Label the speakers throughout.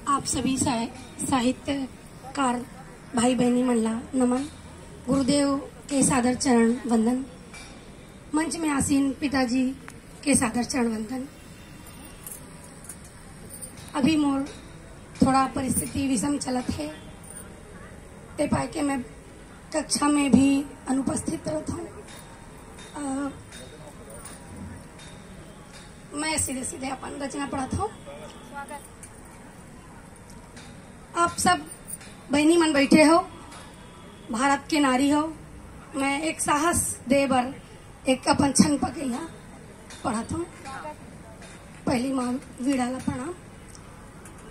Speaker 1: आप सभी साहित्यकार भाई बहनी मंडला नमन। गुरुदेव के सादर चरण वंदन। मंच में आसीन पिताजी के सादर चरण वंदन। अभी मोर थोड़ा परिस्थिति विषम चलत है, ते पाए के मैं कक्षा में भी अनुपस्थित रहता हूँ। मैं सीधे सीधे अपन रचना पढ़ाता हूँ। आप सब बहनी मन बैठे हो, भारत के नारी हो। मैं एक साहस दे बर एक अपन छन पकैया पढ़ाता हूँ। पहली माँ वीणा ला प्रणाम।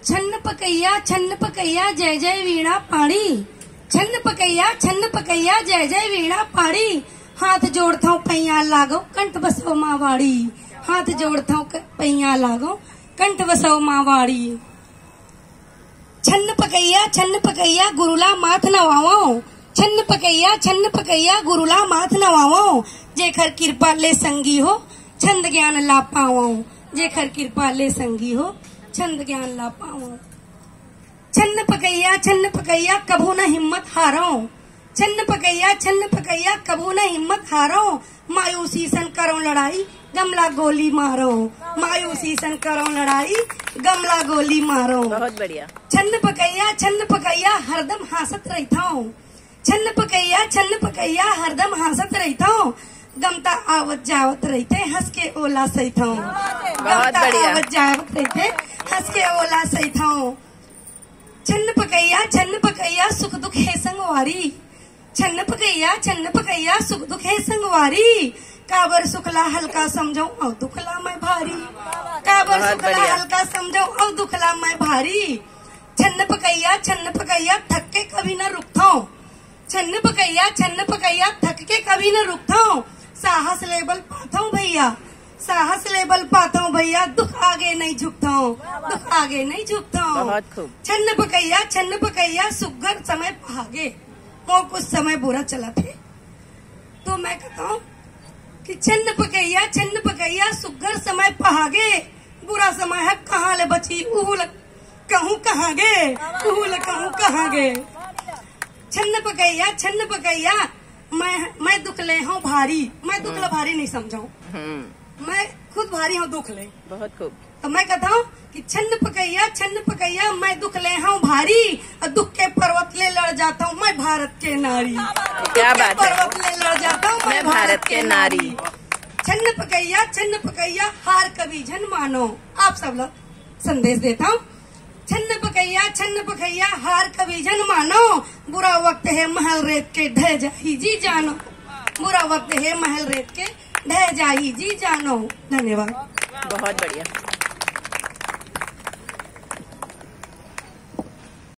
Speaker 1: छन्न पकैया जय जय वीणा पाणी। छन्न पकैया जय जय वीणा पाणी। हाथ जोड़ता हूँ पैया लागो कंठ बसो मावाड़ी। हाथ जोड़ता हूँ पैया लागो कंठ बसो मावाड़ी। छन्न पकैया गुरुला माथ नवाओ। छन्न पकैया गुरुला माथ नवाओ। जेखर कृपा ले संगी हो छंद ज्ञान ला पाओ। जेखर कृपा ले संगी हो छंद ज्ञान ला पाओ। छन्न पकैया कभू न हिम्मत हारो। छन्न पकैया कभू न हिम्मत हारो। मायूसी सन करो लड़ाई गमला गोली मारो। मायूसी सन करो लड़ाई गमला गोली मारो।
Speaker 2: बहुत बढ़िया।
Speaker 1: छन्न पकैया हरदम हासत रहता हूँ। छन्न पकैया हरदम हासत रहता हूँ। गमता आवत जावत रहते हंस के ओला सहित हूँ।
Speaker 2: बहुत बढ़िया।
Speaker 1: आवत जावत रहते हंस के ओला सहित हूँ। छन्न पकैया सुख दुख है संगवारी। छन्न पकैया सुख दुख है संगवारी। काबर सुखला हल्का समझो और दुखला मैं भारी। काबर सुखला हल्का समझो और दुखला मैं भारी। छन्न पकैया थक के कभी न रुकता हूँ। छन्न पकैया थक के कभी न रुकता हूँ। साहस लेबल पाता हूँ भैया। साहस लेबल पाता हूँ भैया। दुख आगे नहीं झुकता हूँ। दुख आगे नहीं झुकता हूँ।
Speaker 2: बहुत खूब।
Speaker 1: छन्न पकैया सुगर समय भागे। वो कुछ समय बुरा चला थे तो मैं कहता हूँ कि छन्न पकैया सुगर समय पहागे। बुरा समय है कहाँ ले बची कहूँ कहाँ गे। कहूँ कहाँ गे। छन्न पकैया मैं दुख ले हूँ भारी। मैं दुख ले भारी नहीं समझाऊं। मैं खुद भारी हूँ दुख ले।
Speaker 2: बहुत खूब।
Speaker 1: तो मैं कहता हूँ कि छन्न पकैया मैं दुख ले हूँ भारी। और दुख के पर्वत ले लड़ जाता हूँ मैं भारत के नारी।
Speaker 2: क्या बात है।
Speaker 1: पर्वत ले लड़ जाता हूँ मैं भारत के नारी। छन्न पकैया हार कभी जन मानो। आप सब लोग संदेश देता हूँ। छन्न पकैया हार कभी जन मानो। बुरा वक्त है महल रेत के ढह जाही जी जानो। बुरा वक्त है महल रेत के ढह जाही जी जानो। धन्यवाद।
Speaker 2: बहुत बढ़िया।